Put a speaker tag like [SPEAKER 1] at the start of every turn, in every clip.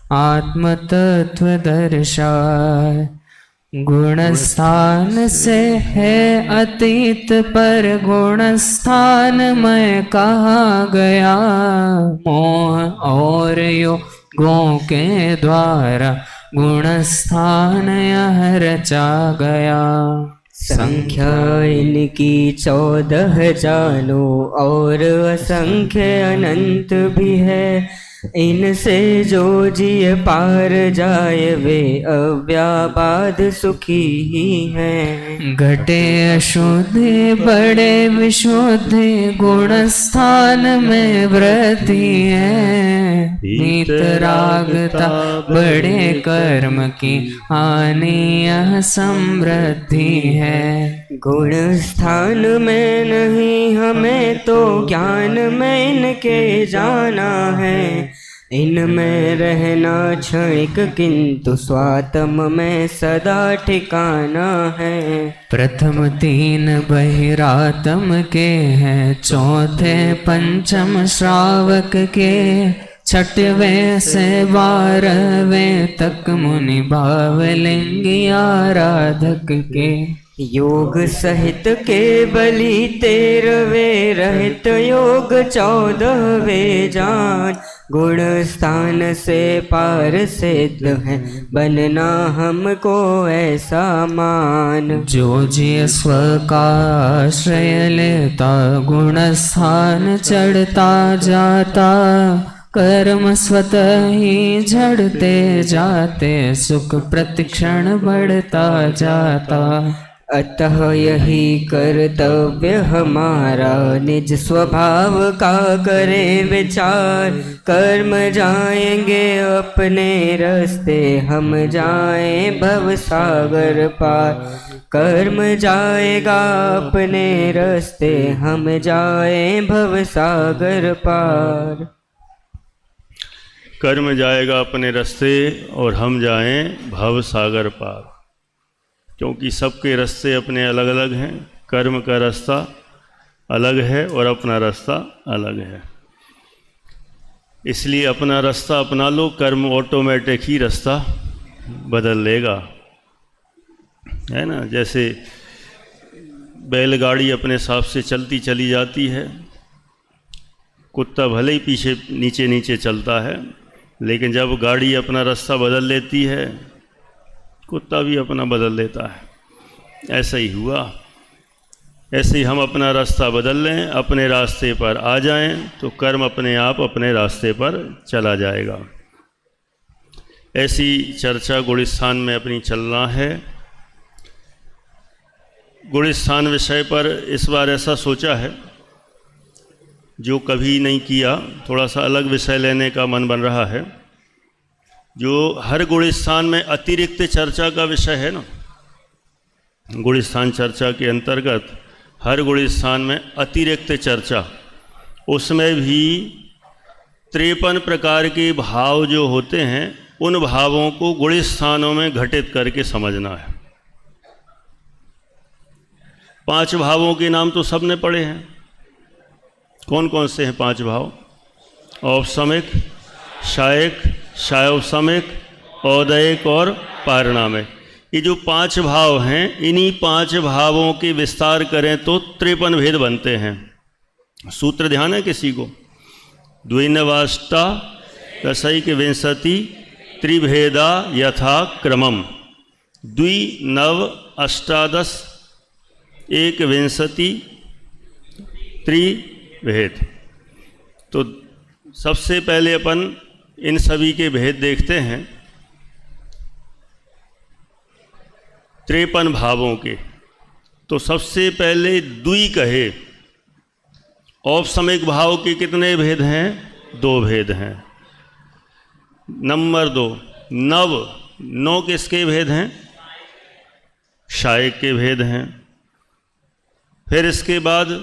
[SPEAKER 1] आत्म तत्व दर्शाए। गुण स्थान से है अतीत पर गुण स्थान में कहा गया। मोह और योगों के द्वारा गुण स्थान यह रचा गया।
[SPEAKER 2] संख्या इनकी 14 जानो और असंख्य अनंत भी है। इनसे जो जिए पार जाए वे अव्याबाद सुखी ही हैं।
[SPEAKER 1] घटे अशुद्धि बड़े विशुद्धि गुण स्थान में वृद्धि है। वीतरागता बड़े कर्म की हानि यह समृद्धि है।
[SPEAKER 2] गुण स्थान में नहीं हमें तो ज्ञान में इनके जाना है। इनमें रहना क्षणिक किंतु स्वात्म में सदा ठिकाना है।
[SPEAKER 1] प्रथम 3 बहिरात्म के हैं, चौथे पंचम श्रावक के, छठवें से 12वें तक मुनि भावलिंगी आराधक के।
[SPEAKER 2] योग सहित केवली 13वें रहित योग 14वें जान। गुण स्थान से पार सिद्ध है बनना हमको ऐसा मान।
[SPEAKER 1] जो जिय स्व का आश्रय लेता गुण स्थान चढ़ता जाता। कर्म स्वतः ही झड़ते जाते सुख प्रतिक्षण बढ़ता जाता।
[SPEAKER 2] अतः यही कर्तव्य हमारा निज स्वभाव का करें विचार। कर्म जाएंगे अपने रास्ते हम जाएं भव सागर पार। कर्म जाएगा अपने रास्ते हम जाएं भव सागर पार।
[SPEAKER 3] कर्म जाएगा अपने रास्ते और हम जाएं भव सागर पार। क्योंकि सबके रास्ते अपने अलग अलग हैं। कर्म का रास्ता अलग है और अपना रास्ता अलग है। इसलिए अपना रास्ता अपना लो, कर्म ऑटोमेटिक ही रास्ता बदल लेगा, है ना। जैसे बैलगाड़ी अपने हिसाब से चलती चली जाती है। कुत्ता भले ही पीछे नीचे नीचे चलता है, लेकिन जब गाड़ी अपना रास्ता बदल लेती है कुत्ता भी अपना बदल लेता है। ऐसा ही हुआ। ऐसे ही हम अपना रास्ता बदल लें, अपने रास्ते पर आ जाएं, तो कर्म अपने आप अपने रास्ते पर चला जाएगा। ऐसी चर्चा गुणस्थान में अपनी चलना है। गुणस्थान विषय पर इस बार ऐसा सोचा है, जो कभी नहीं किया, थोड़ा सा अलग विषय लेने का मन बन रहा है। जो हर गुणस्थान में अतिरिक्त चर्चा का विषय है ना, गुणस्थान चर्चा के अंतर्गत हर गुणस्थान में अतिरिक्त चर्चा, उसमें भी 53 प्रकार के भाव जो होते हैं, उन भावों को गुणस्थानों में घटित करके समझना है। 5 भावों के नाम तो सबने पढ़े हैं। कौन कौन से हैं 5 भाव? औपसमिक, शायक, शायोपसमिक, औदयिक और पारिणामिक। ये जो 5 भाव हैं, इन्हीं 5 भावों के विस्तार करें तो 53 भेद बनते हैं। सूत्र ध्यान है किसी को? द्विनवाष्टा रसैक विंशति त्रिभेदा यथा क्रमम। द्विनव अष्टादश एक विंशति त्रिभेद। तो सबसे पहले अपन इन सभी के भेद देखते हैं। 53 भावों के। तो सबसे पहले द्वि कहे। औपसमिक भाव के कितने भेद हैं? 2 भेद हैं। नंबर 2 नव। 9 किसके भेद हैं? शायक के भेद हैं। फिर इसके बाद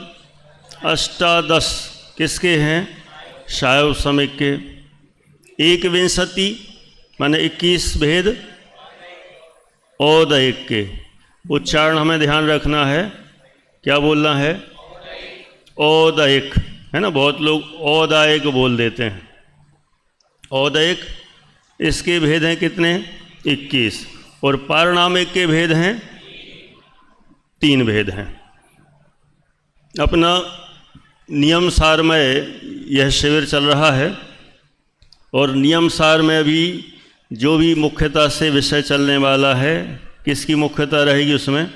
[SPEAKER 3] अष्टादश किसके हैं? शायोपसमिक के। 21 माने 21 भेद औदयिक के। उच्चारण हमें ध्यान रखना है, क्या बोलना है? औदयिक, है ना। बहुत लोग औदायिक बोल देते हैं। औदयिक इसके भेद हैं कितने? 21। और पारणामिक के भेद हैं 3 भेद हैं। अपना नियम सार में यह शिविर चल रहा है और नियम सार में अभी जो भी मुख्यता से विषय चलने वाला है, किसकी मुख्यता रहेगी? उसमें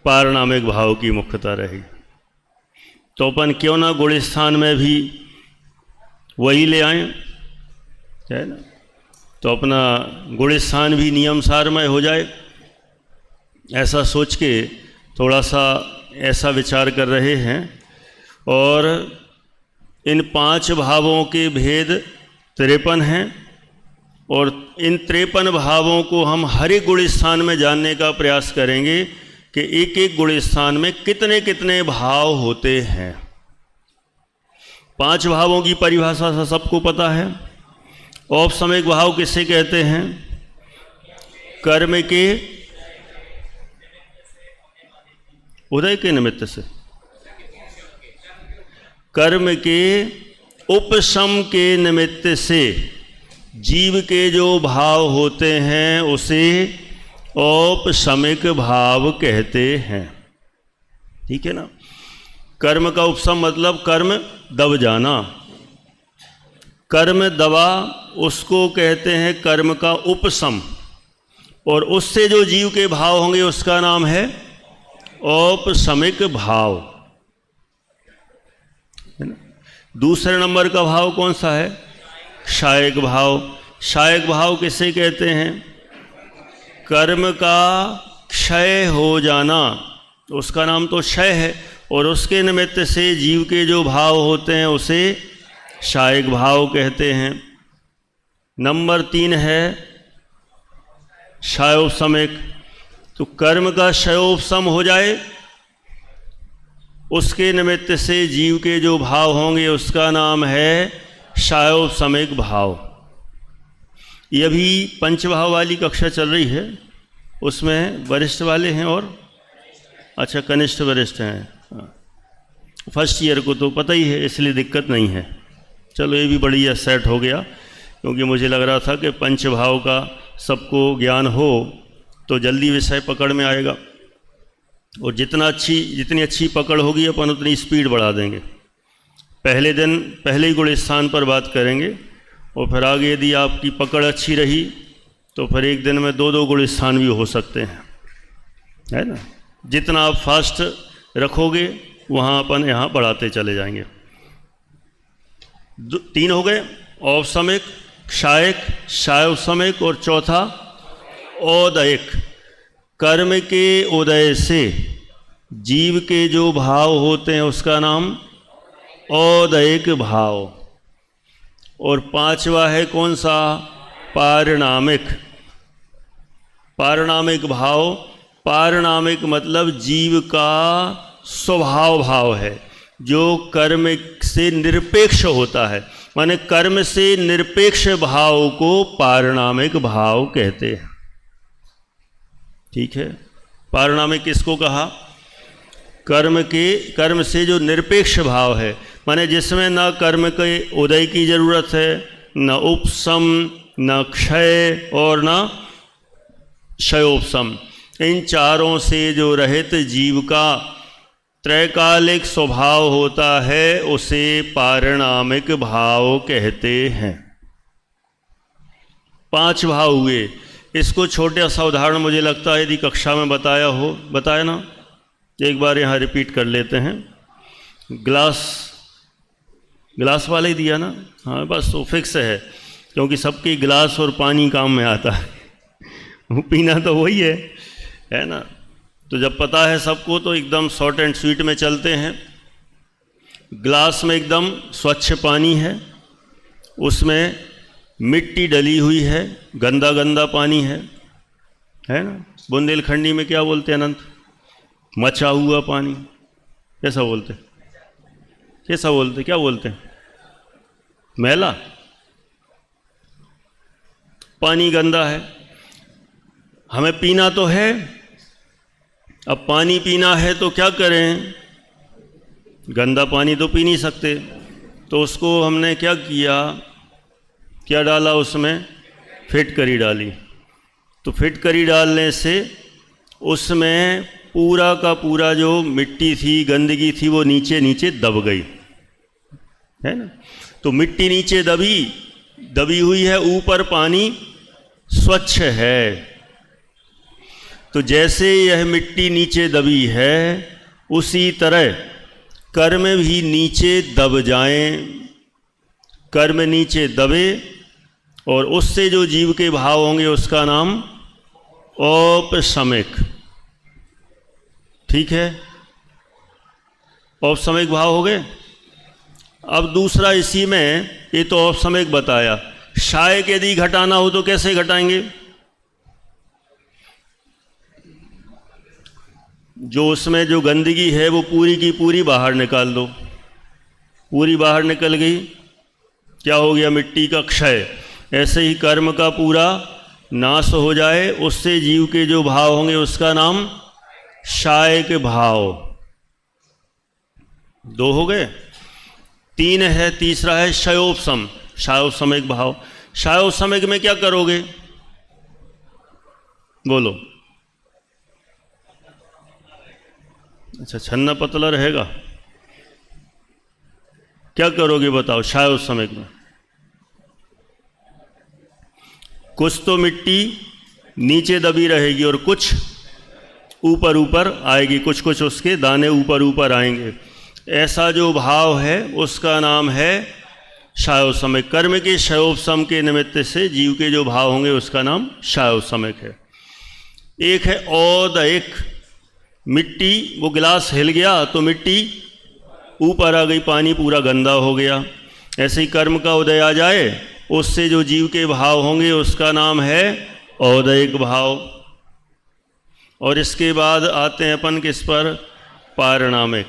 [SPEAKER 3] पारणामिक भाव की मुख्यता रहेगी। तो अपन क्यों ना गुण स्थान में भी वही ले आए, है ना? तो अपना गुण स्थान भी नियम सार में हो जाए, ऐसा सोच के थोड़ा सा ऐसा विचार कर रहे हैं। और इन 5 भावों के भेद 53 हैं और इन 53 भावों को हम हर एक गुण स्थान में जानने का प्रयास करेंगे कि एक एक गुण स्थान में कितने कितने भाव होते हैं। 5 भावों की परिभाषा से सबको पता है। औपसमिक भाव किसे कहते हैं? कर्म के उदय के निमित्त से, कर्म के उपशम के निमित्त से जीव के जो भाव होते हैं उसे औपशमिक भाव कहते हैं। ठीक है ना? कर्म का उपशम मतलब कर्म दब जाना, कर्म दबा उसको कहते हैं कर्म का उपशम, और उससे जो जीव के भाव होंगे उसका नाम है औपशमिक भाव। है ना? दूसरे नंबर का भाव कौन सा है? क्षायक भाव। क्षायक भाव किसे कहते हैं? कर्म का क्षय हो जाना, उसका नाम तो क्षय है, और उसके निमित्त से जीव के जो भाव होते हैं उसे क्षायक भाव कहते हैं। नंबर 3 है क्षयोपशमिक। तो कर्म का क्षयोपशम हो जाए, उसके निमित्त से जीव के जो भाव होंगे उसका नाम है क्षयोपशमिक भाव। ये अभी पंचभाव वाली कक्षा चल रही है, उसमें वरिष्ठ वाले हैं और अच्छा कनिष्ठ वरिष्ठ हैं। फर्स्ट ईयर को तो पता ही है, इसलिए दिक्कत नहीं है। चलो ये भी बढ़िया सेट हो गया, क्योंकि मुझे लग रहा था कि पंचभाव का सबको ज्ञान हो तो जल्दी विषय पकड़ में आएगा, और जितनी अच्छी पकड़ होगी अपन उतनी स्पीड बढ़ा देंगे। पहले दिन पहले ही गुण स्थान पर बात करेंगे, और फिर आगे यदि आपकी पकड़ अच्छी रही तो फिर एक दिन में 2-2 गुण स्थान भी हो सकते हैं, है ना? जितना आप फास्ट रखोगे वहाँ अपन यहाँ बढ़ाते चले जाएंगे। 3 हो गए, औपसमिक, क्षायक, क्षयोपशमिक, और चौथा औदयिक। कर्म के उदय से जीव के जो भाव होते हैं उसका नाम औदयिक भाव। और 5वां है कौन सा? पारणामिक। पारणामिक भाव, पारणामिक मतलब जीव का स्वभाव भाव है, जो कर्म से निरपेक्ष होता है। माने कर्म से निरपेक्ष भाव को पारणामिक भाव कहते हैं। ठीक है? पारणामिक किसको कहा? कर्म से जो निरपेक्ष भाव है, माने जिसमें ना कर्म के उदय की जरूरत है, न उपशम, न क्षय और न क्षयोपशम। इन चारों से जो रहित जीव का त्रैकालिक स्वभाव होता है उसे पारणामिक भाव कहते हैं। 5 भाव हुए। इसको छोटा सा उदाहरण मुझे लगता है यदि कक्षा में बताया ना, एक बार यहाँ रिपीट कर लेते हैं। गिलास वाला ही दिया ना? हाँ, बस वो फिक्स है, क्योंकि सबके गिलास और पानी काम में आता है। वो पीना तो वही है ना? तो जब पता है सबको तो एकदम शॉर्ट एंड स्वीट में चलते हैं। गिलास में एकदम स्वच्छ पानी है, उसमें मिट्टी डली हुई है, गंदा गंदा पानी है ना? बुंदेलखंडी में क्या बोलते हैं अनंत? मचा हुआ पानी। कैसा बोलते? क्या बोलते हैं? मैला पानी, गंदा है। हमें पीना तो है, अब पानी पीना है तो क्या करें? गंदा पानी तो पी नहीं सकते, तो उसको हमने क्या किया? क्या डाला उसमें? फिटकरी डाली, तो फिटकरी डालने से उसमें पूरा का पूरा जो मिट्टी थी, गंदगी थी, वो नीचे नीचे दब गई, है ना। तो मिट्टी नीचे दबी हुई है, ऊपर पानी स्वच्छ है। तो जैसे यह मिट्टी नीचे दबी है, उसी तरह कर्म भी नीचे दब जाएं, कर्म नीचे दबे, और उससे जो जीव के भाव होंगे उसका नाम औपशमिक, ठीक है, औपशमिक भाव हो गए। अब दूसरा इसी में, ये तो औपशमिक बताया, शायक यदि घटाना हो तो कैसे घटाएंगे? जो उसमें जो गंदगी है वो पूरी की पूरी बाहर निकाल दो, पूरी बाहर निकल गई, क्या हो गया? मिट्टी का क्षय। ऐसे ही कर्म का पूरा नाश हो जाए, उससे जीव के जो भाव होंगे उसका नाम शायक भाव। 2 हो गए। 3 है, तीसरा है क्षयोपशम, क्षयोपशमिक भाव। क्षयोपशमिक में क्या करोगे? बोलो। अच्छा, छन्ना पतला रहेगा, क्या करोगे बताओ? क्षयोपशमिक में कुछ तो मिट्टी नीचे दबी रहेगी और कुछ ऊपर ऊपर आएगी, कुछ कुछ उसके दाने ऊपर ऊपर आएंगे। ऐसा जो भाव है उसका नाम है क्षयोपशमिक। कर्म के क्षयोपशम के निमित्त से जीव के जो भाव होंगे उसका नाम क्षयोपशमिक है। एक है औदयिक, मिट्टी, वो गिलास हिल गया तो मिट्टी ऊपर आ गई, पानी पूरा गंदा हो गया। ऐसे ही कर्म का उदय आ जाए, उससे जो जीव के भाव होंगे उसका नाम है औदयिक भाव। और इसके बाद आते हैं अपन किस पर? पारिणामिक।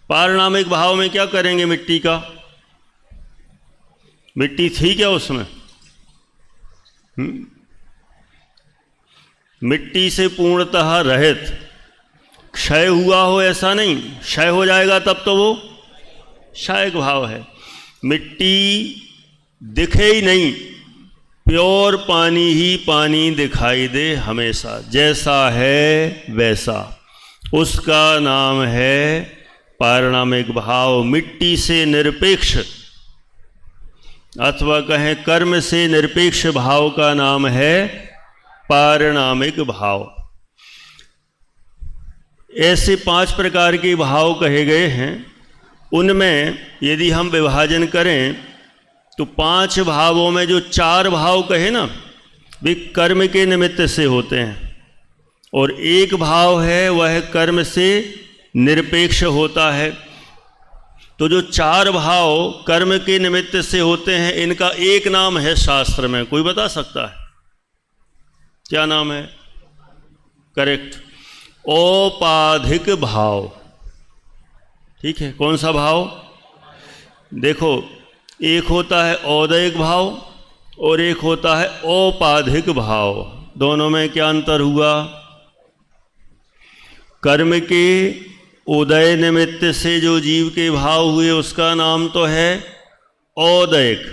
[SPEAKER 3] पारिणामिक भाव में क्या करेंगे? मिट्टी का, मिट्टी थी क्या उसमें? मिट्टी से पूर्णतः रहित, क्षय हुआ हो ऐसा नहीं, क्षय हो जाएगा तब तो वो शायक भाव है। मिट्टी दिखे ही नहीं, प्योर पानी ही पानी दिखाई दे हमेशा, जैसा है वैसा, उसका नाम है पारिणामिक भाव। मिट्टी से निरपेक्ष अथवा कहें कर्म से निरपेक्ष भाव का नाम है पारिणामिक भाव। ऐसे 5 प्रकार के भाव कहे गए हैं। उनमें यदि हम विभाजन करें तो 5 भावों में जो 4 भाव कहे ना, वे कर्म के निमित्त से होते हैं, और एक भाव है वह कर्म से निरपेक्ष होता है। तो जो 4 भाव कर्म के निमित्त से होते हैं, इनका एक नाम है शास्त्र में, कोई बता सकता है क्या नाम है? करेक्ट, औपाधिक भाव। ठीक है, कौन सा भाव? देखो, एक होता है औदयिक भाव और एक होता है औपाधिक भाव। दोनों में क्या अंतर हुआ? कर्म के उदय निमित्त से जो जीव के भाव हुए उसका नाम तो है औदयिक,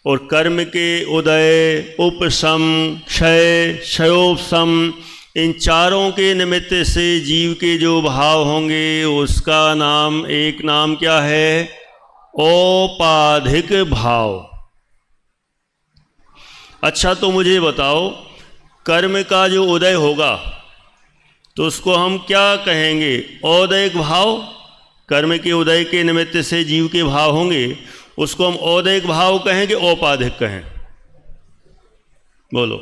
[SPEAKER 3] और कर्म के उदय, उपशम, क्षय, क्षयोपशम, इन चारों के निमित्त से जीव के जो भाव होंगे उसका नाम, एक नाम क्या है? औपाधिक भाव। अच्छा, तो मुझे बताओ, कर्म का जो उदय होगा तो उसको हम क्या कहेंगे? औदयिक भाव। कर्म के उदय के निमित्त से जीव के भाव होंगे, उसको हम औदयिक भाव कहें कि औपाधिक कहें? बोलो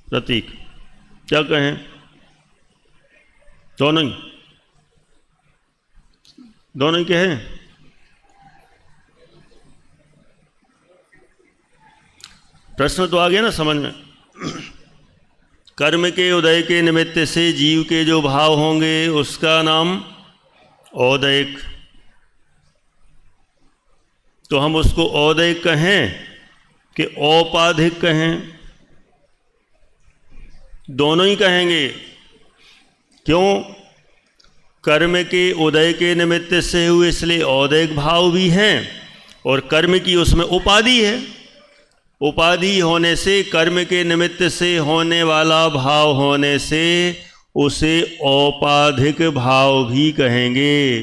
[SPEAKER 3] प्रतीक, क्या कहें? दोनों ही कहें? प्रश्न तो आ गया ना समझ में? कर्म के उदय के निमित्त से जीव के जो भाव होंगे उसका नाम औदयिक, तो हम उसको औदयिक कहें कि औपाधिक कहें? दोनों ही कहेंगे। क्यों? कर्म के उदय के निमित्त से हुए इसलिए औदयिक भाव भी हैं, और कर्म की उसमें उपाधि है। उपाधि होने से, कर्म के निमित्त से होने वाला भाव होने से उसे औपाधिक भाव भी कहेंगे।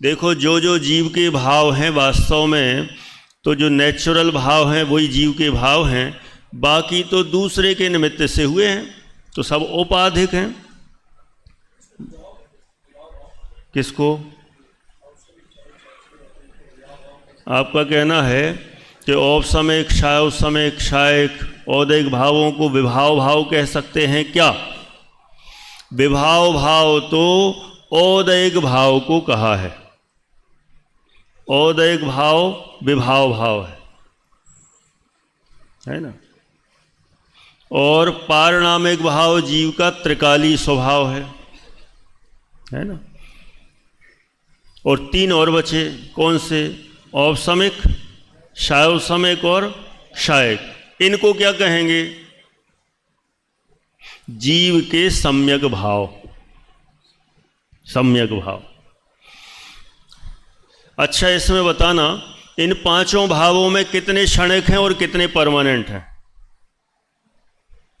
[SPEAKER 3] देखो, जो जो जीव के भाव हैं वास्तव में तो जो नेचुरल भाव हैं वही जीव के भाव हैं, बाकी तो दूसरे के निमित्त से हुए हैं, तो सब औपाधिक हैं। किसको? आपका कहना है कि औपसमयिक, क्षायोपसमयिक, क्षायिक, औदैहिक भावों को विभाव भाव कह सकते हैं क्या? विभाव भाव तो औदैहिक भाव को कहा है। औदैहिक भाव विभाव भाव है ना। और पारणामिक भाव जीव का त्रिकाली स्वभाव है ना। और तीन और बचे, कौन से? औपसमिक, क्षायोपसमिक और क्षायिक। इनको क्या कहेंगे? जीव के सम्यक भाव। सम्यक भाव। अच्छा, इसमें बताना, इन पांचों भावों में कितने क्षणिक हैं और कितने परमानेंट हैं?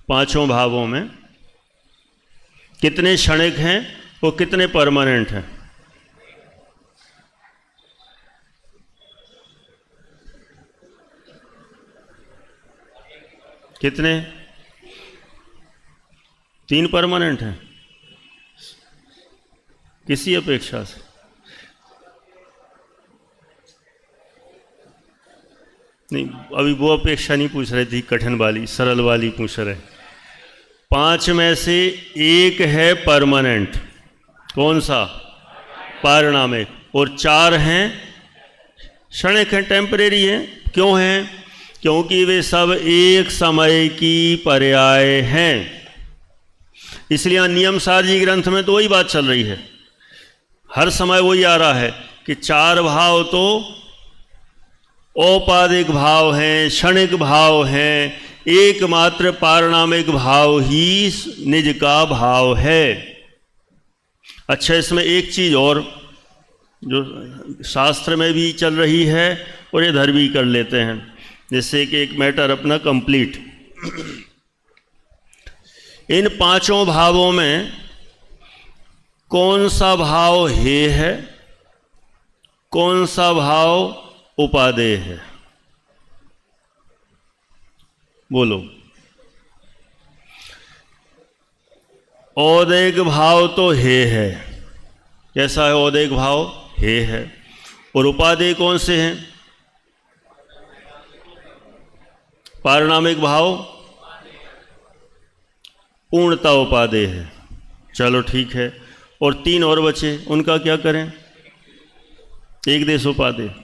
[SPEAKER 3] पांचों भावों में कितने क्षणिक हैं और कितने परमानेंट हैं? कितने? 3 परमानेंट हैं। किसी अपेक्षा से नहीं, अभी वो अपेक्षा नहीं पूछ रही थी, कठिन वाली, सरल वाली पूछ रहे। 5 में से एक है परमानेंट। कौन सा? पारिणामिक। और 4 हैं क्षणिक हैं, टेम्परेरी हैं। क्यों हैं? क्योंकि वे सब एक समय की पर्याय हैं। इसलिए नियम सारजी ग्रंथ में तो वही बात चल रही है, हर समय वही आ रहा है कि 4 भाव तो औपाधिक भाव हैं, क्षणिक भाव हैं, एकमात्र पारिणामिक भाव ही निज का भाव है। अच्छा, इसमें एक चीज और जो शास्त्र में भी चल रही है और इधर भी कर लेते हैं, जिससे कि एक मैटर अपना कंप्लीट। इन 5 भावों में कौन सा भाव हेय है, कौन सा भाव उपादेय है? बोलो। औदैहिक भाव तो हेय है। कैसा है औदैहिक भाव? हेय है। और उपादेय कौन से हैं? पारिणामिक भाव पूर्णता उपादेय है। चलो ठीक है। और 3 और बचे, उनका क्या करें? एक देश उपादेय।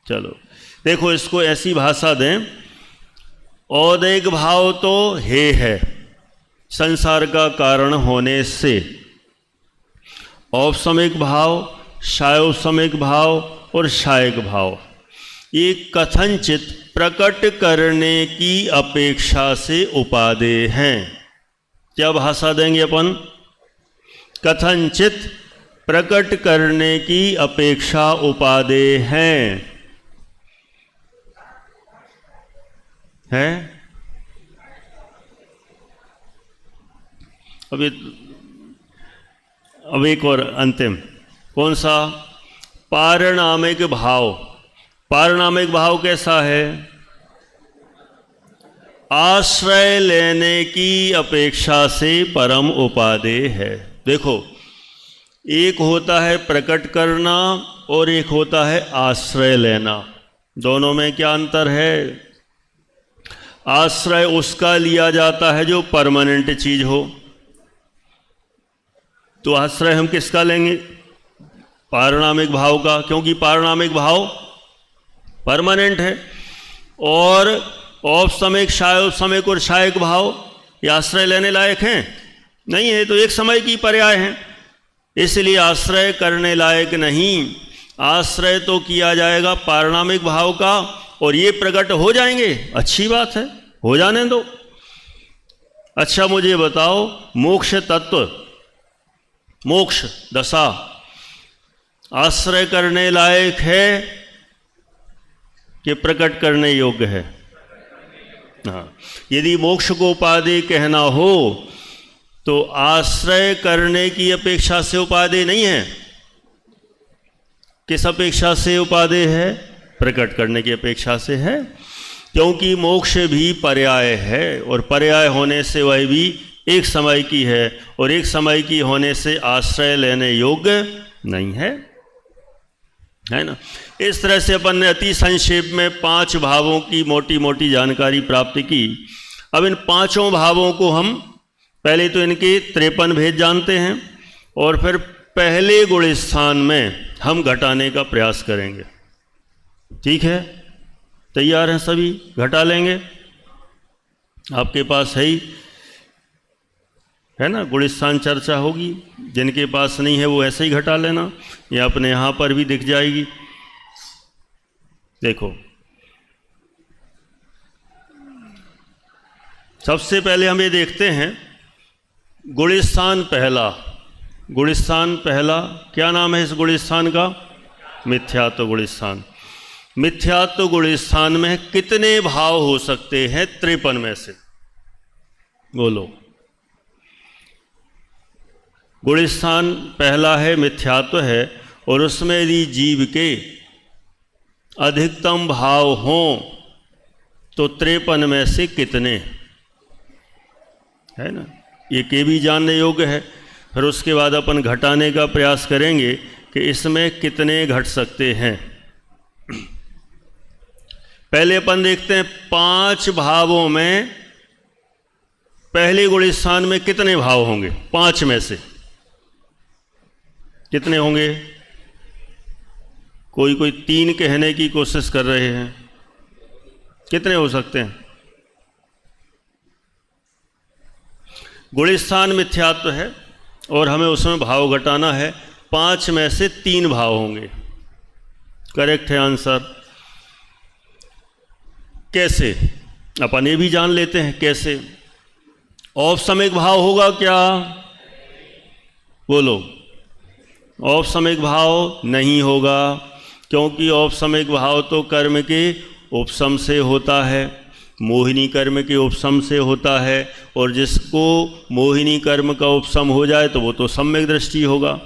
[SPEAKER 3] चलो देखो, इसको ऐसी भाषा दें, औदैहिक भाव तो हेय है संसार का कारण होने से। औपसमिक भाव, क्षायोपसमिक भाव और क्षायिक भाव ये कथनचित प्रकट करने की अपेक्षा से उपादेय हैं। क्या भाषा देंगे अपन? कथनचित प्रकट करने की अपेक्षा उपादेय हैं। है? अब एक और अंतिम, कौन सा? पारिणामिक भाव। पारिणामिक भाव कैसा है? आश्रय लेने की अपेक्षा से परम उपादेय है। देखो, एक होता है प्रकट करना और एक होता है आश्रय लेना। दोनों में क्या अंतर है? आश्रय उसका लिया जाता है जो परमानेंट चीज हो। तो आश्रय हम किसका लेंगे? पारिणामिक भाव का, क्योंकि पारिणामिक भाव परमानेंट है। और औपसमिक, क्षायोपसमिक और क्षायिक भाव ये आश्रय लेने लायक हैं? नहीं है, तो एक समय की पर्याय हैं, इसलिए आश्रय करने लायक नहीं। आश्रय तो किया जाएगा पारिणामिक भाव का और ये प्रकट हो जाएंगे, अच्छी बात है, हो जाने दो। अच्छा, मुझे बताओ, मोक्ष तत्व, मोक्ष दशा आश्रय करने लायक है कि प्रकट करने योग्य है? हाँ, यदि मोक्ष को उपादेय कहना हो तो आश्रय करने की अपेक्षा से उपादेय नहीं है। किस अपेक्षा से उपादेय है? प्रकट करने की अपेक्षा से है, क्योंकि मोक्ष भी पर्याय है और पर्याय होने से वह भी एक समय की है और एक समय की होने से आश्रय लेने योग्य नहीं है, है ना। इस तरह से अपन ने अति संक्षेप में 5 भावों की मोटी मोटी जानकारी प्राप्त की। अब इन 5 भावों को हम पहले तो इनके 53 भेद जानते हैं और फिर पहले गुण स्थान में हम घटाने का प्रयास करेंगे। ठीक है, तैयार हैं सभी? घटा लेंगे, आपके पास है ना, गुण स्थान चर्चा होगी। जिनके पास नहीं है वो ऐसे ही घटा लेना, या अपने यहाँ पर भी दिख जाएगी। देखो, सबसे पहले हम ये देखते हैं गुण स्थान पहला। गुण स्थान पहला क्या नाम है इस गुण स्थान का? मिथ्यात्व गुण स्थान। मिथ्यात्व गुण स्थान में कितने भाव हो सकते हैं 53 में से? बोलो। गुण स्थान पहला है, मिथ्यात्व है, और उसमें यदि जीव के अधिकतम भाव हों तो 53 में से कितने, है ना, ये के भी जानने योग्य है। फिर उसके बाद अपन घटाने का प्रयास करेंगे कि इसमें कितने घट सकते हैं। पहले अपन देखते हैं 5 भावों में पहले गुण स्थान में कितने भाव होंगे? 5 में से कितने होंगे? कोई 3 कहने की कोशिश कर रहे हैं, कितने हो सकते हैं? गुण स्थान मिथ्यात्व है और हमें उसमें भाव घटाना है। 5 में से 3 भाव होंगे। करेक्ट है आंसर। कैसे? अपन ये भी जान लेते हैं कैसे। औपसमिक भाव होगा क्या? बोलो। औपसमिक भाव नहीं होगा, क्योंकि औपसमिक भाव तो कर्म के उपसम से होता है, मोहिनी कर्म के उपसम से होता है, और जिसको मोहिनी कर्म का उपसम हो जाए तो वो तो सम्यक दृष्टि होगा।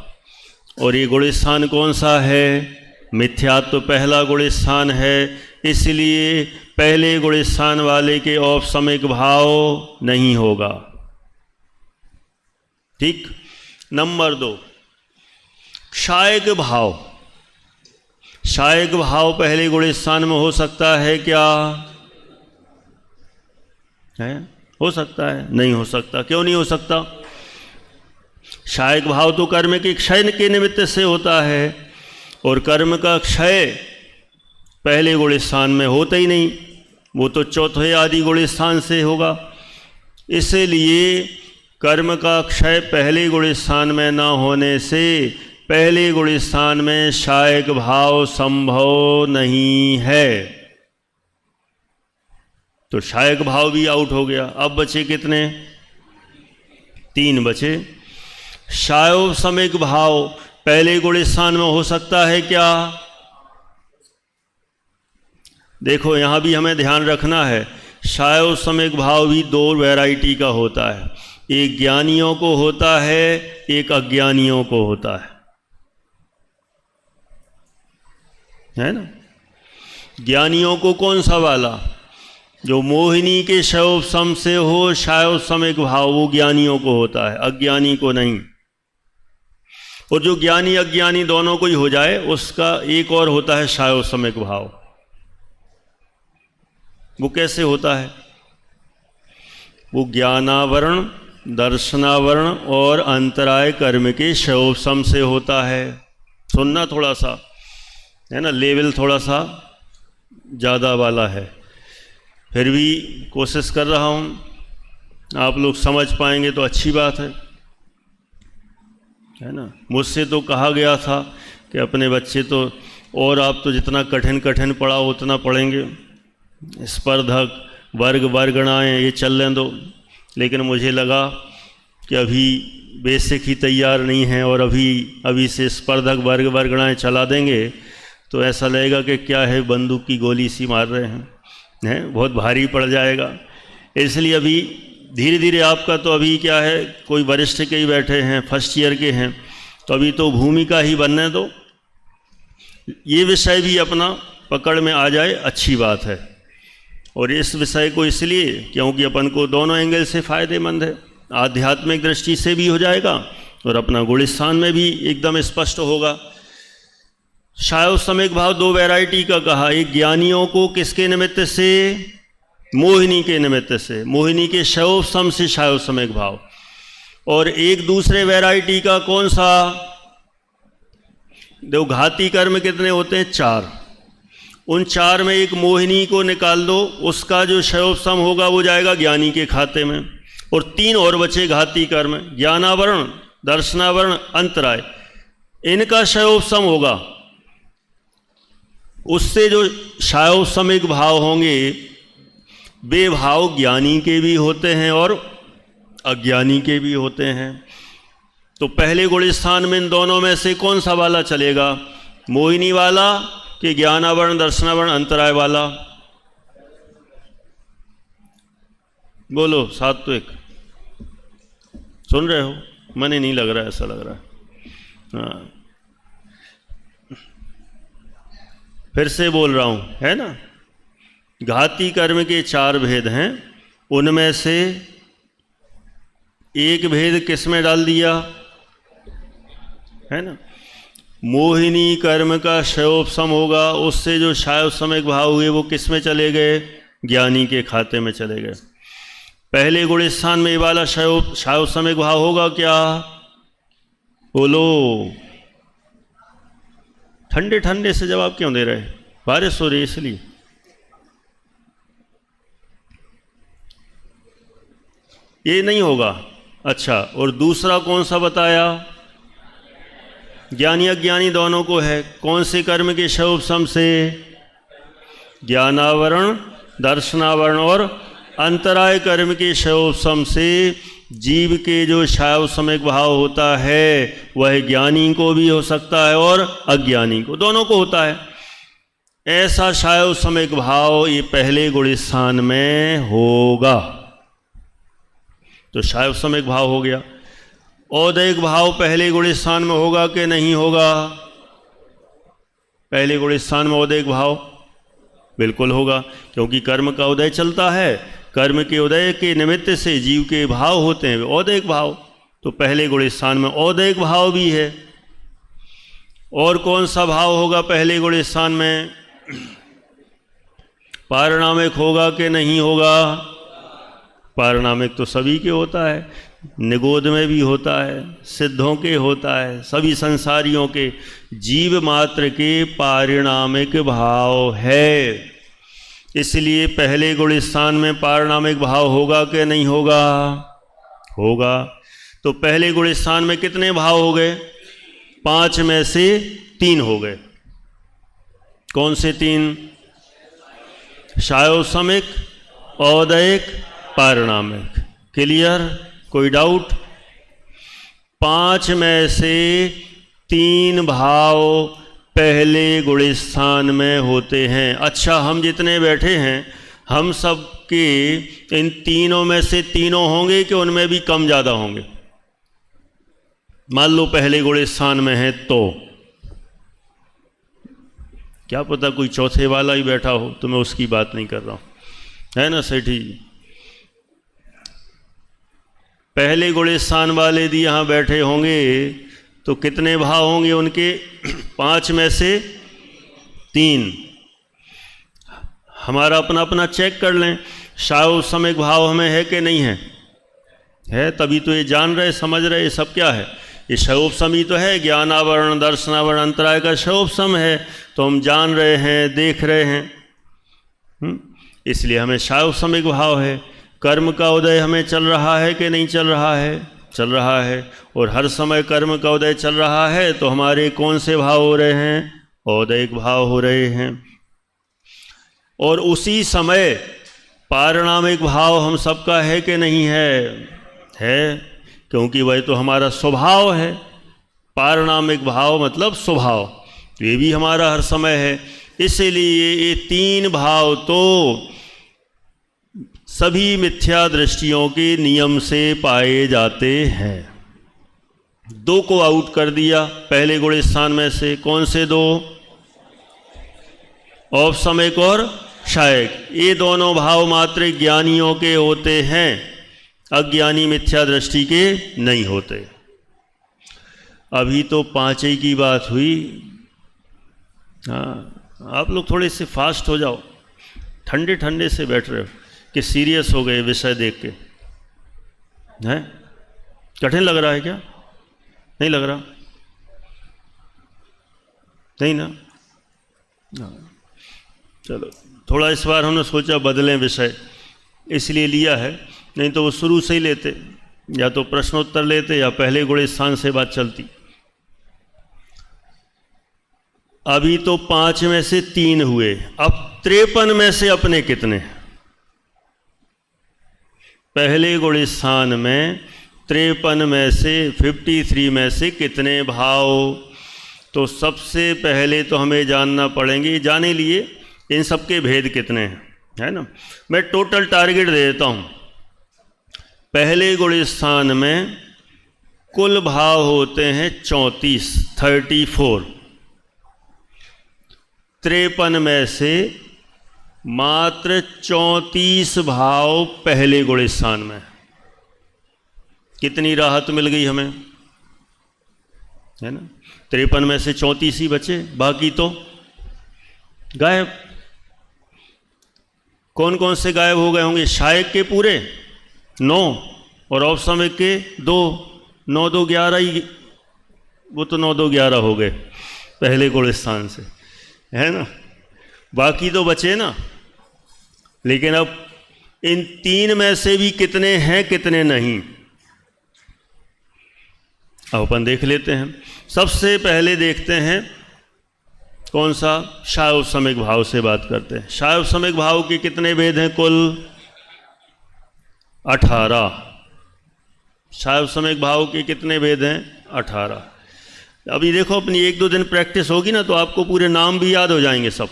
[SPEAKER 3] और ये गुण स्थान कौन सा है? मिथ्यात्व पहला गुण स्थान है, इसलिए पहले गुण स्थान वाले के औपसमिक भाव नहीं होगा। ठीक। नंबर 2, क्षायक भाव। क्षायक भाव पहले गुण स्थान में हो सकता है क्या? है? हो सकता है? नहीं हो सकता। क्यों नहीं हो सकता? क्षायक भाव तो कर्म के क्षय के निमित्त से होता है, और कर्म का क्षय पहले गुण स्थान में होता ही नहीं, वो तो चौथे आदि गुण स्थान से होगा। इसलिए कर्म का क्षय पहले गुण स्थान में न होने से पहले गुण स्थान में क्षायक भाव संभव नहीं है, तो क्षायक भाव भी आउट हो गया। अब बचे कितने? 3 बचे। क्षायोपशमिक भाव पहले गुण स्थान में हो सकता है क्या? देखो, यहां भी हमें ध्यान रखना है, क्षायोपशमिक भाव भी 2 वैरायटी का होता है। एक ज्ञानियों को होता है, एक अज्ञानियों को होता है ना। ज्ञानियों को कौन सा वाला? जो मोहिनी के क्षयोपशम से हो क्षयोपशमिक भाव, वो ज्ञानियों को होता है, अज्ञानी को नहीं। और जो ज्ञानी अज्ञानी दोनों को ही हो जाए, उसका एक और होता है क्षयोपशमिक भाव। वो कैसे होता है? वो ज्ञानावरण, दर्शनावरण और अंतराय कर्म के क्षयोपशम से होता है। सुनना थोड़ा सा, है ना, लेवल थोड़ा सा ज़्यादा वाला है, फिर भी कोशिश कर रहा हूँ, आप लोग समझ पाएंगे तो अच्छी बात है ना। मुझसे तो कहा गया था कि अपने बच्चे तो, और आप तो जितना कठिन कठिन पढ़ाओ उतना पढ़ेंगे, स्पर्धक वर्ग वर्गणाएँ ये चलने दो, लेकिन मुझे लगा कि अभी बेसिक ही तैयार नहीं है और अभी से स्पर्धक वर्ग वर्गणाएँ चला देंगे तो ऐसा लगेगा कि क्या है, बंदूक की गोली सी मार रहे हैं, बहुत भारी पड़ जाएगा। इसलिए अभी धीरे धीरे आपका तो अभी क्या है, कोई वरिष्ठ के ही बैठे हैं, फर्स्ट ईयर के हैं, तो अभी तो भूमिका ही बनने दो, ये विषय भी अपना पकड़ में आ जाए, अच्छी बात है। और इस विषय को इसलिए क्योंकि अपन को दोनों एंगल से फ़ायदेमंद है, आध्यात्मिक दृष्टि से भी हो जाएगा और अपना गुण स्थान में भी एकदम स्पष्ट होगा। शायव समेक भाव दो वैरायटी का कहा, एक ज्ञानियों को किसके निमित्त से, मोहिनी के निमित्त से, मोहिनी के शैव सम से शायव समेक भाव, और एक दूसरे वैरायटी का कौन सा, देखो घाती कर्म कितने होते हैं, 4, उन 4 में एक मोहिनी को निकाल दो, उसका जो शैव सम होगा वो जाएगा ज्ञानी के खाते में, और 3 और बचे घाती कर्म, ज्ञानावरण, दर्शनावरण, अंतराय, इनका शैव सम होगा। उससे जो शायव समिक भाव होंगे वे भाव ज्ञानी के भी होते हैं और अज्ञानी के भी होते हैं। तो पहले गुण स्थान में इन दोनों में से कौन सा वाला चलेगा, मोहिनी वाला कि ज्ञानावरण, दर्शनावरण, अंतराय वाला? बोलो, सात्विक सुन रहे हो? मने नहीं लग रहा है, ऐसा लग रहा है। हाँ, फिर से बोल रहा हूं, है ना, घाती कर्म के 4 भेद हैं, उनमें से एक भेद किस में डाल दिया, है ना, मोहिनी कर्म का शयोपसम होगा, उससे जो शायव समेक भाव हुए वो किस में चले गए, ज्ञानी के खाते में चले गए। पहले गुण स्थान में ये वाला शायव समेक भाव होगा क्या, बोलो? ठंडे ठंडे से जवाब क्यों दे रहे, बारिश हो रही इसलिए। ये नहीं होगा। अच्छा, और दूसरा कौन सा बताया, ज्ञानी अज्ञानी दोनों को है, कौन से कर्म के शयोपसम से, ज्ञानावरण, दर्शनावरण और अंतराय कर्म के शयोपसम से जीव के जो शायव समेक भाव होता है वह ज्ञानी को भी हो सकता है और अज्ञानी को, दोनों को होता है। ऐसा शायव समेक भाव ये पहले गुण स्थान में होगा, तो शायव समेक भाव हो गया। औदैहिक भाव पहले गुण स्थान में होगा कि नहीं होगा, पहले गुण स्थान में औदैहिक भाव बिल्कुल होगा, क्योंकि कर्म का उदय चलता है, कर्म के उदय के निमित्त से जीव के भाव होते हैं औदैहिक भाव, तो पहले गुण स्थान में औदैहिक भाव भी है। और कौन सा भाव होगा पहले गुण स्थान में, पारिणामिक होगा कि नहीं होगा, पारिणामिक तो सभी के होता है, निगोद में भी होता है, सिद्धों के होता है, सभी संसारियों के, जीव मात्र के पारिणामिक भाव है। इसलिए पहले गुण स्थान में पारिणामिक भाव होगा कि नहीं होगा, होगा। तो पहले गुण स्थान में कितने भाव हो गए, 5 में से 3 हो गए। कौन से 3, शायव समिक, औदैहिक, पारिणामिक। क्लियर, कोई डाउट? 5 में से 3 भाव पहले गुण स्थान में होते हैं। अच्छा, हम जितने बैठे हैं हम सब के इन तीनों में से तीनों होंगे कि उनमें भी कम ज़्यादा होंगे? मान लो पहले गुण स्थान में है तो क्या पता कोई चौथे वाला ही बैठा हो, तो मैं उसकी बात नहीं कर रहा हूँ, है ना सेठी जी। पहले गुण स्थान वाले भी यहाँ बैठे होंगे तो कितने भाव होंगे उनके, 5 में से 3। हमारा अपना अपना चेक कर लें, शायव समेक भाव हमें है कि नहीं है, तभी तो ये जान रहे, समझ रहे, ये सब क्या है, ये शयोपसम ही तो है, ज्ञानावरण, दर्शनावरण, अंतराय का शयोपसम है, तो हम जान रहे हैं, देख रहे हैं, इसलिए हमें शायव समेक भाव है। कर्म का उदय हमें चल रहा है कि नहीं चल रहा है, चल रहा है, और हर समय कर्म का उदय चल रहा है, तो हमारे कौन से भाव हो रहे हैं, औदैहिक भाव हो रहे हैं। और उसी समय पारिणामिक भाव हम सबका है कि नहीं है, क्योंकि वह तो हमारा स्वभाव है। पारणामिक भाव मतलब स्वभाव, तो ये भी हमारा हर समय है। इसलिए ये तीन भाव तो सभी मिथ्या दृष्टियों के नियम से पाए जाते हैं। दो को आउट कर दिया पहले गुण स्थान में से। कौन से दो? औपसमिक और क्षायक। ये दोनों भाव मात्र ज्ञानियों के होते हैं, अज्ञानी मिथ्या दृष्टि के नहीं होते। अभी तो पांचई की बात हुई। हाँ, आप लोग थोड़े से फास्ट हो जाओ, ठंडे ठंडे से बैठ रहे हो कि सीरियस हो गए विषय देख के। हैं, कठिन लग रहा है क्या? नहीं लग रहा? नहीं ना? चलो, थोड़ा इस बार हमने सोचा बदलें विषय, इसलिए लिया है। नहीं तो वो शुरू से ही लेते, या तो प्रश्नोत्तर लेते या पहले गुण स्थान से बात चलती। अभी तो 5 में से 3 हुए, अब 53 में से अपने कितने? पहले गुण स्थान में 53 में से 53 में से कितने भाव? तो सबसे पहले तो हमें जानना पड़ेंगे, जाने लिए इन सबके भेद कितने हैं, है ना। मैं टोटल टारगेट दे देता हूँ। पहले गुण स्थान में कुल भाव होते हैं 34, 34। 53 में से मात्र 34 भाव पहले गुण स्थान में। कितनी राहत मिल गई हमें, है ना। 53 में से 34 ही बचे, बाकी तो गायब। कौन कौन से गायब हो गए होंगे? क्षायक के पूरे 9 और औपसमिक के 2, 9 2 11 ही, वो तो 9 2 11 हो गए पहले गुण स्थान से, है ना। बाकी तो बचे ना। लेकिन अब इन 3 में से भी कितने हैं कितने नहीं, अब अपन देख लेते हैं। सबसे पहले देखते हैं कौन सा? क्षायोपसमिक भाव से बात करते हैं। क्षायोपसमिक भाव के कितने भेद हैं? कुल 18। क्षायोपसमिक भाव के कितने भेद हैं? 18। अभी देखो, अपनी 1-2 दिन प्रैक्टिस होगी ना तो आपको पूरे नाम भी याद हो जाएंगे सब।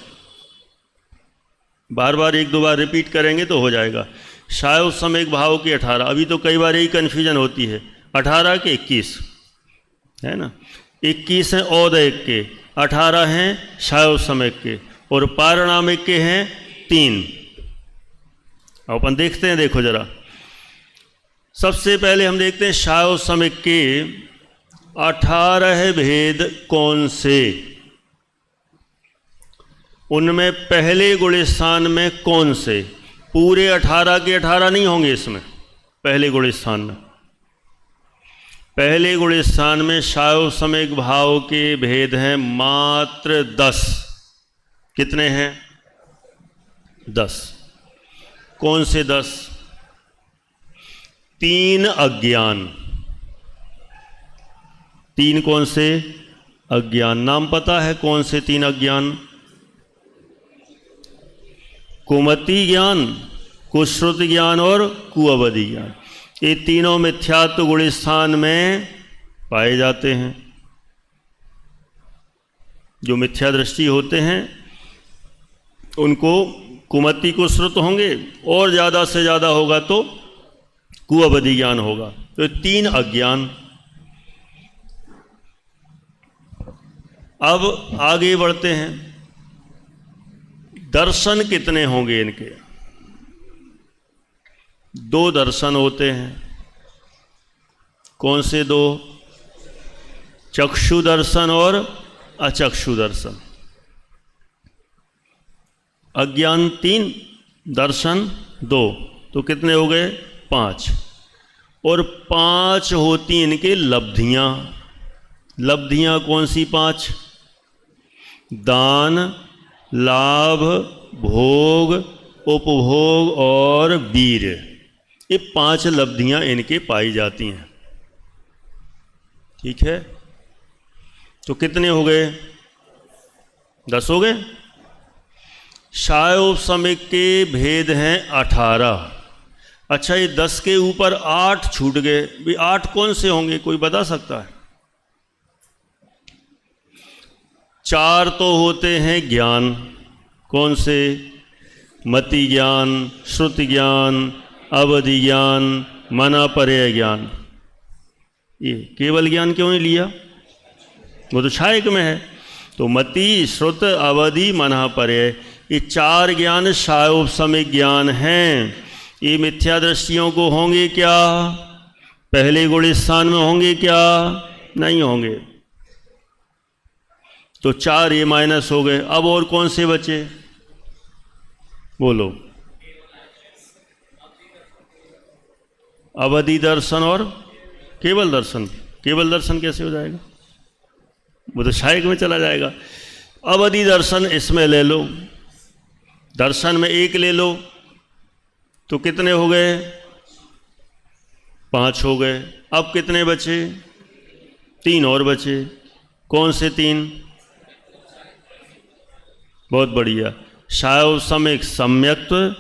[SPEAKER 3] बार बार 1-2 बार रिपीट करेंगे तो हो जाएगा। क्षायोपसमिक भाव के 18। अभी तो कई बार यही कन्फ्यूजन होती है, 18 के 21, है ना। 21 हैं औदयिक के, 18 हैं क्षायोपसमिक के, और पारणामिक के हैं 3। अब अपन देखते हैं, देखो जरा। सबसे पहले हम देखते हैं क्षायोपसमिक के 18 भेद कौन से। उनमें पहले गुण स्थान में कौन से? पूरे 18 के 18 नहीं होंगे इसमें। पहले गुण स्थान में, पहले गुण स्थान में क्षायोपसमिक भाव के भेद हैं मात्र 10। कितने हैं? 10। कौन से 10? 3 अज्ञान। 3 कौन से? अज्ञान। नाम पता है कौन से 3 अज्ञान? कुमति ज्ञान, कुश्रुत ज्ञान और कुअवधि ज्ञान। ये तीनों मिथ्यात्व गुण स्थान में पाए जाते हैं। जो मिथ्या दृष्टि होते हैं उनको कुमति कुश्रुत होंगे, और ज़्यादा से ज़्यादा होगा तो कुअवधि ज्ञान होगा। तो 3 अज्ञान। अब आगे बढ़ते हैं। दर्शन कितने होंगे इनके? 2 दर्शन होते हैं। कौन से 2? चक्षु दर्शन और अचक्षु दर्शन। अज्ञान 3, दर्शन 2, तो कितने हो गए? 5। और 5 होती इनके लब्धियां। लब्धियां कौन सी 5? दान, लाभ, भोग, उपभोग और वीर। ये 5 लब्धियां इनके पाई जाती हैं। ठीक है, तो कितने हो गए? 10 हो गए। क्षायोपसमिक के भेद हैं 18। अच्छा, ये 10 के ऊपर 8 छूट गए, भी 8 कौन से होंगे, कोई बता सकता है? 4 तो होते हैं ज्ञान, कौन से? मति ज्ञान, श्रुति ज्ञान, अवधि ज्ञान, मनापर्य ज्ञान। ये केवल ज्ञान क्यों नहीं लिया? वो तो छायक में है। तो मति, श्रुत, अवधि, मनापर्य, ये 4 ज्ञान सायोपसमिक ज्ञान हैं। ये मिथ्या दृष्टियों को होंगे क्या? पहले गुण स्थान में होंगे क्या? नहीं होंगे। तो 4 ये माइनस हो गए। अब और कौन से बचे, बोलो? अवधि दर्शन और केवल दर्शन। केवल दर्शन कैसे हो जाएगा? वो तो छायक में चला जाएगा। अवधि दर्शन इसमें ले लो, दर्शन में 1 ले लो, तो कितने हो गए? 5 हो गए। अब कितने बचे? 3 और बचे। कौन से 3? बहुत बढ़िया। सायोपसमिक सम्यक्त्व,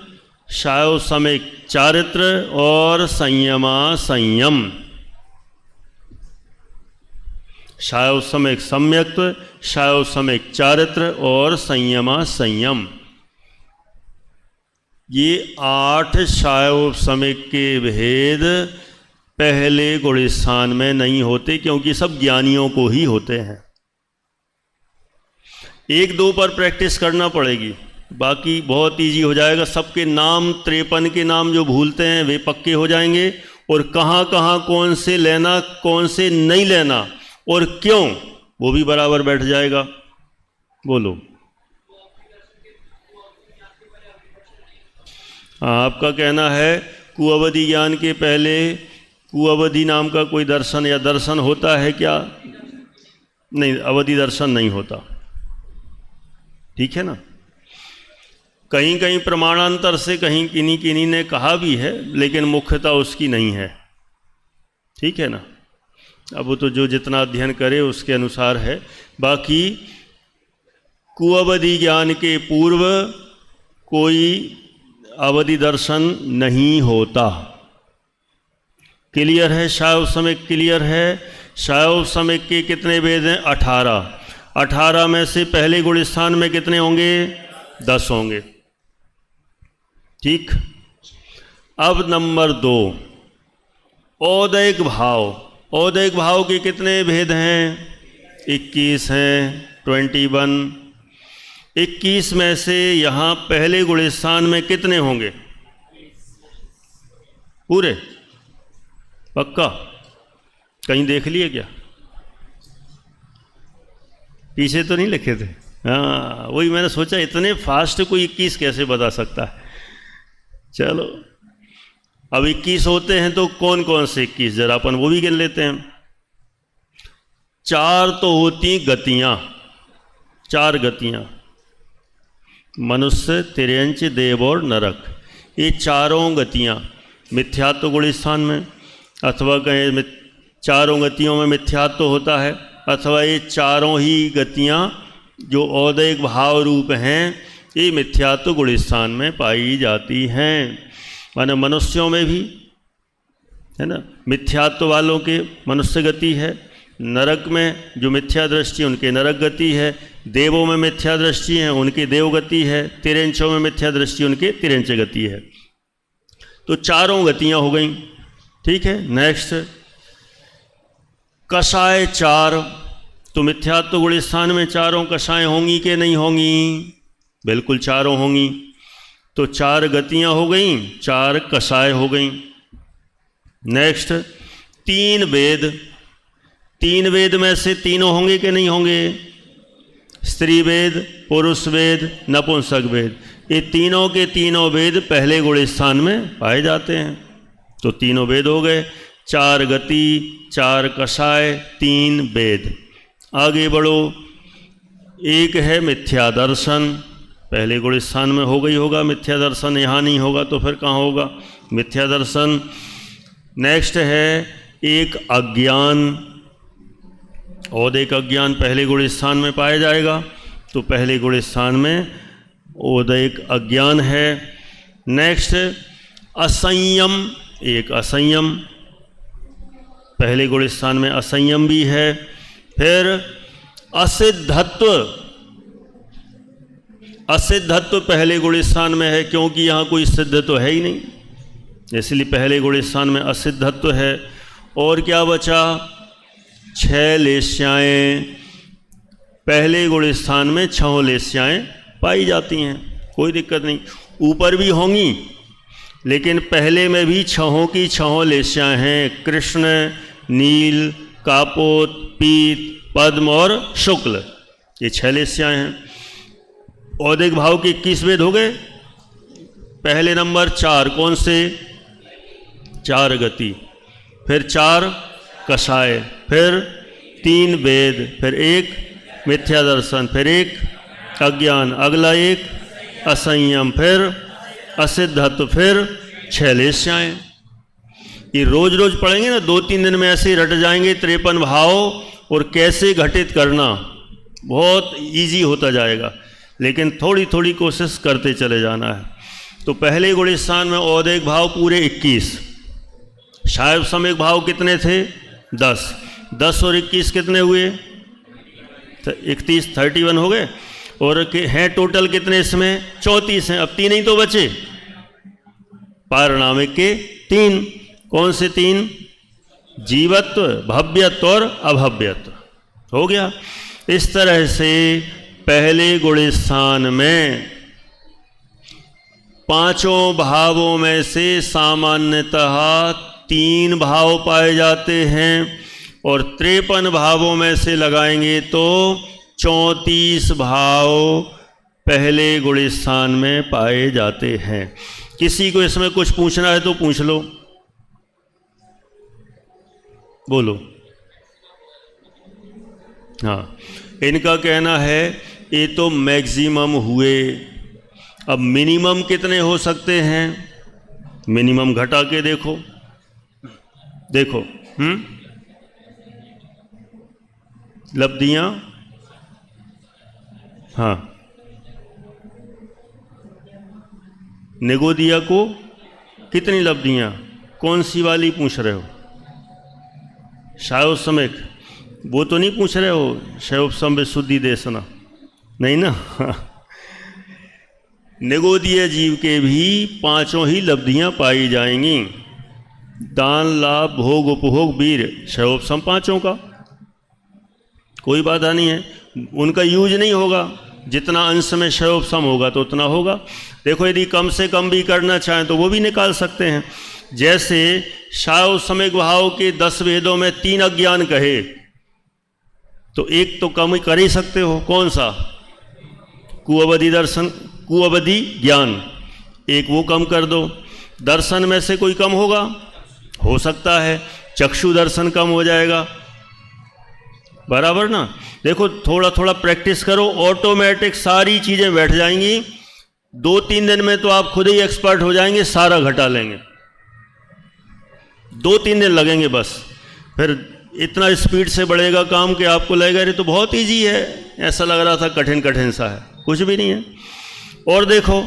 [SPEAKER 3] सायोपसमिक चारित्र और संयमा संयम। सायोपसमिक सम्यक्त्व, सायोपसमिक चारित्र और संयमा संयम। ये 8 सायोपसमिक के भेद पहले गुण स्थान में नहीं होते, क्योंकि सब ज्ञानियों को ही होते हैं। 1-2 पर प्रैक्टिस करना पड़ेगी, बाकी बहुत इजी हो जाएगा। सबके नाम 53 के नाम जो भूलते हैं वे पक्के हो जाएंगे, और कहाँ कहाँ कौन से लेना कौन से नहीं लेना और क्यों, वो भी बराबर बैठ जाएगा। बोलो। आपका कहना है कुअवधि ज्ञान के पहले कुअवधि नाम का कोई दर्शन या दर्शन होता है क्या? नहीं, अवधि दर्शन नहीं होता। ठीक है ना? कहीं कहीं प्रमाणांतर से कहीं किन्हीं किन्हीं ने कहा भी है, लेकिन मुख्यता उसकी नहीं है। ठीक है ना? अब वो तो जो जितना अध्ययन करे उसके अनुसार है। बाकी कुअवधि ज्ञान के पूर्व कोई अवधि दर्शन नहीं होता। क्लियर है? सायोपसमिक क्लियर है? सायोपसमिक के कितने वेद हैं? 18। 18 में से पहले गुण स्थान में कितने होंगे? 10 होंगे। ठीक। अब नंबर 2, औदैक भाव। औदैक भाव के कितने भेद हैं? 21 हैं, 21। 21 में से यहाँ पहले गुण स्थान में कितने होंगे? पूरे? पक्का? कहीं देख लिए क्या? पीछे तो नहीं लिखे थे? हाँ, वही मैंने सोचा इतने फास्ट कोई 21 कैसे बता सकता है। चलो, अब 21 होते हैं तो कौन कौन से 21 जरा अपन वो भी गिन लेते हैं। 4 तो होती गतियां, 4 गतियां, मनुष्य, तिर्यंच, देव और नरक। ये चारों गतियां मिथ्यात्व गुण स्थान में, अथवा कहें चारों गतियों में मिथ्यात्व होता है, अथवा ये चारों ही गतियां जो औदैक भाव रूप हैं ये मिथ्यात्व गुण स्थान में पाई जाती हैं। माने मनुष्यों में भी है ना, मिथ्यात्व वालों के मनुष्य गति है। नरक में जो मिथ्या दृष्टि उनके नरक गति है। देवों में मिथ्या दृष्टि है उनकी देव गति है। तिरंचों में मिथ्या दृष्टि उनके तिरंच गति है। तो चारों गतियां हो गई। ठीक है। नेक्स्ट, कषाय 4। तो मिथ्यात्व गुण स्थान में चारों कषाय होंगी कि नहीं होंगी? बिल्कुल चारों होंगी। तो 4 गतियां हो गई, 4 कषाय हो गई। नेक्स्ट, 3 वेद। 3 वेद में से तीनों होंगे कि नहीं होंगे? स्त्री वेद, पुरुष वेद, नपुंसक वेद। ये तीनों के तीनों वेद पहले गुण स्थान में पाए जाते हैं। तो तीनों वेद हो गए। 4 गति, 4 कषाय, 3 वेद। आगे बढ़ो। एक है मिथ्या दर्शन, पहले गुण स्थान में हो गई होगा मिथ्या दर्शन, यहाँ नहीं होगा तो फिर कहाँ होगा? मिथ्या दर्शन। नेक्स्ट है एक अज्ञान, औदैक अज्ञान पहले गुण स्थान में पाया जाएगा। तो पहले गुण स्थान में औदैक अज्ञान है। नेक्स्ट, असंयम, एक असंयम, पहले गुण स्थान में असंयम भी है। फिर असिद्धत्व, असिद्धत्व पहले गुण स्थान में है, क्योंकि यहाँ कोई सिद्ध तो है ही नहीं, इसलिए पहले गुण स्थान में असिद्धत्व है। और क्या बचा? 6 लेस्याएँ, पहले गुण स्थान में 6 लेस्याएँ पाई जाती हैं, कोई दिक्कत नहीं। ऊपर भी होंगी, लेकिन पहले में भी 6 की 6 लेस्याएँ हैं, कृष्ण, नील, कापोत, पीत, पद्म और शुक्ल, ये 6 लेस्याएँ हैं। औदिक भाव के 21 वेद हो गए। पहले नंबर 4 कौन से? 4 गति, फिर 4 कषाय, फिर 3 वेद, फिर 1 मिथ्या दर्शन, फिर 1 अज्ञान, अगला 1 असंयम, फिर असिद्धत्व, फिर 6 लेस्याएँ। ये रोज रोज पढ़ेंगे ना, 2-3 दिन में ऐसे रट जाएंगे 53 भाव, और कैसे घटित करना बहुत इजी होता जाएगा, लेकिन थोड़ी थोड़ी कोशिश करते चले जाना है। तो पहले गुण स्थान में औदिक भाव पूरे 21, शायव सम्यक भाव कितने थे? 10, 10 और 21 कितने हुए? 31, 31 हो गए। और हैं टोटल कितने इसमें? 34 हैं। अब 3 ही तो बचे, पारणामिक के 3। कौन से 3? जीवत्व, भव्यत्व और अभव्यत्व, हो गया। इस तरह से पहले गुण स्थान में 5 भावों में से सामान्यतः 3 भाव पाए जाते हैं, और 53 भावों में से लगाएंगे तो 34 भाव पहले गुण स्थान में पाए जाते हैं। किसी को इसमें कुछ पूछना है तो पूछ लो, बोलो। हाँ, इनका कहना है ये तो मैक्सिमम हुए, अब मिनिमम कितने हो सकते हैं? मिनिमम घटा के देखो, देखो लब्धियां, हाँ, निगोदिया को कितनी लब्धियां? कौन सी वाली पूछ रहे हो? शायव समेक, वो तो नहीं पूछ रहे हो? शैवोपम विशुद्धि देशना, नहीं ना? निगोदीय जीव के भी 5 ही लब्धियां पाई जाएंगी, दान, लाभ, भोग, उपभोग, वीर, शैवोपम 5 का कोई बाधा नहीं है। उनका यूज नहीं होगा, जितना अंश में शैवोपम होगा तो उतना होगा। देखो, यदि कम से कम भी करना चाहें तो वो भी निकाल सकते हैं। जैसे शायव समय भाव के 10 वेदों में 3 अज्ञान कहे, तो एक तो कम कर ही सकते हो। कौन सा? कुअवधि दर्शन, कुअवधि ज्ञान, एक वो कम कर दो। दर्शन में से कोई कम होगा? हो सकता है, चक्षु दर्शन कम हो जाएगा, बराबर ना? देखो, थोड़ा थोड़ा प्रैक्टिस करो, ऑटोमेटिक सारी चीज़ें बैठ जाएंगी। 2-3 दिन में तो आप खुद ही एक्सपर्ट हो जाएंगे, सारा घटा लेंगे। 2-3 दिन लगेंगे बस, फिर इतना स्पीड से बढ़ेगा काम कि आपको लगेगा अरे तो बहुत इजी है, ऐसा लग रहा था कठिन कठिन सा है, कुछ भी नहीं है। और देखो,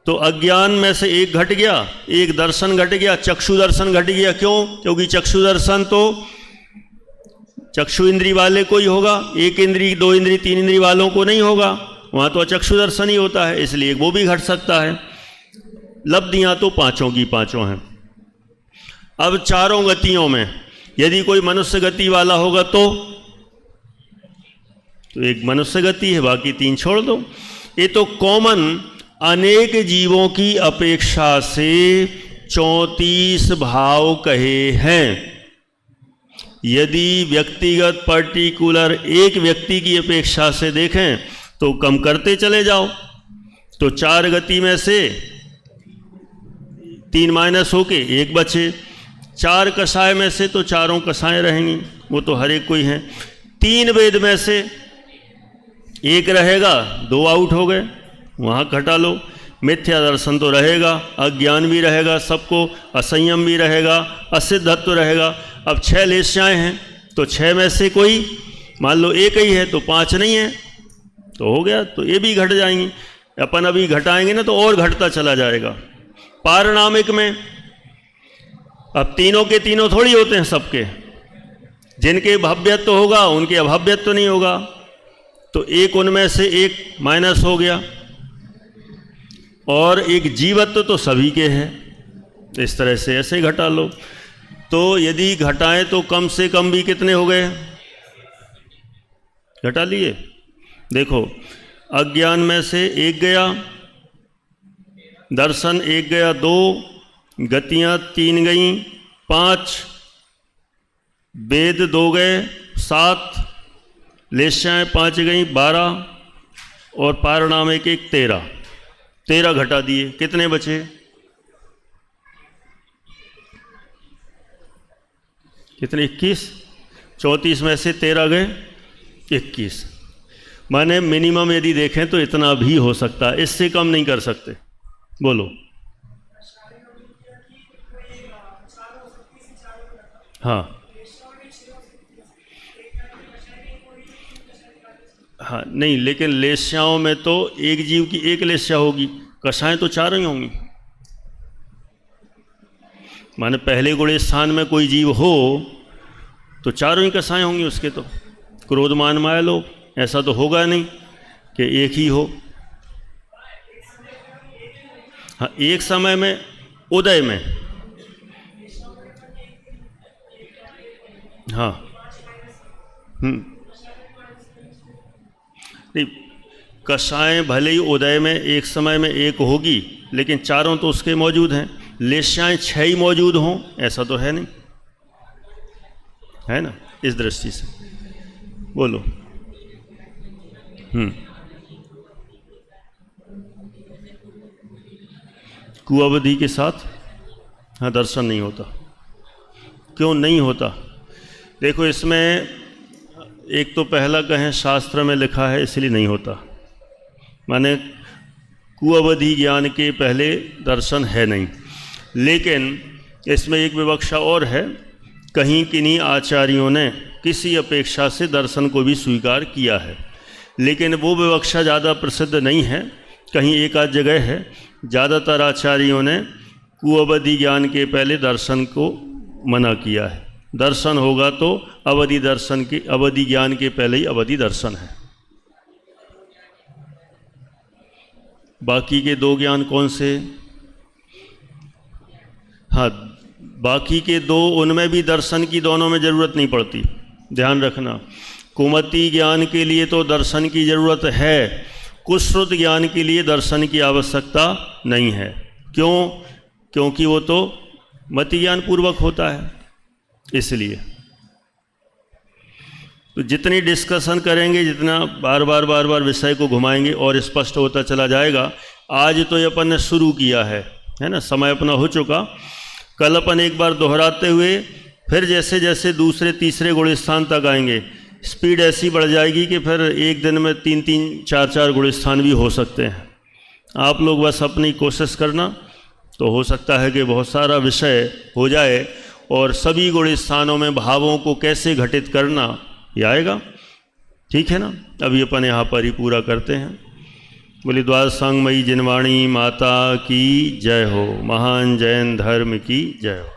[SPEAKER 3] तो अज्ञान में से एक घट गया, एक दर्शन घट गया, चक्षु दर्शन घट गया। क्यों? क्योंकि चक्षु दर्शन तो चक्षु इंद्री वाले को ही होगा, 1 इंद्री, 2 इंद्री, 3 इंद्री वालों को नहीं होगा, वहाँ तो चक्षु दर्शन ही होता है, इसलिए वो भी घट सकता है। लब्धियाँ तो 5 की 5 हैं। अब 4 गतियों में यदि कोई मनुष्य गति वाला होगा तो एक मनुष्य गति है, बाकी 3 छोड़ दो। ये तो कॉमन अनेक जीवों की अपेक्षा से 34 भाव कहे हैं। यदि व्यक्तिगत पर्टिकुलर एक व्यक्ति की अपेक्षा से देखें तो कम करते चले जाओ, तो 4 गति में से 3 माइनस होके 1 बचे। 4 कषाय में से तो 4 कषाएं रहेंगी, वो तो हर एक कोई हैं। 3 वेद में से 1 रहेगा, 2 आउट हो गए, वहाँ घटा लो। मिथ्या दर्शन तो रहेगा, अज्ञान भी रहेगा, सबको असंयम भी रहेगा, असिद्धत्व रहेगा। अब 6 लेस्याएँ हैं, तो 6 में से कोई मान लो 1 ही है, तो 5 नहीं है, तो हो गया, तो ये भी घट जाएंगी। अपन अभी घटाएंगे ना तो और घटता चला जाएगा। पारणामिक में अब तीनों के तीनों थोड़ी होते हैं सबके, जिनके भव्यत्व होगा उनके अभव्यत्व नहीं होगा, तो एक उनमें से एक माइनस हो गया, और एक जीवत्व तो सभी के हैं। इस तरह से ऐसे घटा लो। तो यदि घटाएं तो कम से कम भी कितने हो गए, घटा लिए। देखो, अज्ञान में से एक गया, दर्शन एक गया, 2 गतियां 3 गईं, 5 वेद 2 गए, 7 लेश्याएँ 5 गईं, 12 और पारणामिक एक 13 घटा दिए। कितने बचे, कितने, 21। 34 में से 13 गए, 21। माने मिनिमम यदि देखें तो इतना भी हो सकता है, इससे कम नहीं कर सकते। बोलो। हाँ हाँ, नहीं, लेकिन लेस्याओं में तो एक जीव की एक लेस्या होगी, कषाएं तो 4 ही होंगी। माने पहले गुणे स्थान में कोई जीव हो तो 4 ही कषाएं होंगी उसके। तो क्रोध मान माया लोभ, ऐसा तो होगा नहीं कि एक ही हो। हाँ, एक समय में, उदय में, हाँ, नहीं, कषाएं भले ही उदय में एक समय में एक होगी, लेकिन 4 तो उसके मौजूद हैं। लेस्याएं 6 ही मौजूद हों, ऐसा तो है नहीं, है ना। इस दृष्टि से बोलो। कुअवधि के साथ हाँ दर्शन नहीं होता। क्यों नहीं होता? देखो, इसमें एक तो पहला कहें शास्त्र में लिखा है इसलिए नहीं होता, माने कुअवधि ज्ञान के पहले दर्शन है नहीं। लेकिन इसमें एक विवक्षा और है, कहीं किन्हीं आचार्यों ने किसी अपेक्षा से दर्शन को भी स्वीकार किया है, लेकिन वो विवक्षा ज़्यादा प्रसिद्ध नहीं है, कहीं एक आध जगह है। ज़्यादातर आचार्यों ने कुअवधि ज्ञान के पहले दर्शन को मना किया है। दर्शन होगा तो अवधि दर्शन के, अवधि ज्ञान के पहले ही अवधि दर्शन है। बाकी के 2 ज्ञान कौन से? हाँ, बाकी के 2 उनमें भी दर्शन की दोनों में ज़रूरत नहीं पड़ती, ध्यान रखना। कुमति ज्ञान के लिए तो दर्शन की ज़रूरत है, कुश्रुत ज्ञान के लिए दर्शन की आवश्यकता नहीं है। क्यों? क्योंकि वो तो मति ज्ञान पूर्वक होता है, इसलिए। तो जितनी डिस्कशन करेंगे, जितना बार बार विषय को घुमाएंगे और स्पष्ट होता चला जाएगा। आज तो ये अपन ने शुरू किया है ना, समय अपना हो चुका। कल अपन एक बार दोहराते हुए फिर जैसे जैसे दूसरे तीसरे गुण स्थान तक आएंगे, स्पीड ऐसी बढ़ जाएगी कि फिर एक दिन में 3-3, 4-4 गुण स्थान भी हो सकते हैं। आप लोग बस अपनी कोशिश करना, तो हो सकता है कि बहुत सारा विषय हो जाए और सभी गुण स्थानों में भावों को कैसे घटित करना ये आएगा। ठीक है ना। अभी अपन यहाँ पर ही पूरा करते हैं। बोली द्वादशांगमयी जिनवाणी माता की जय हो, महान जैन धर्म की जय हो।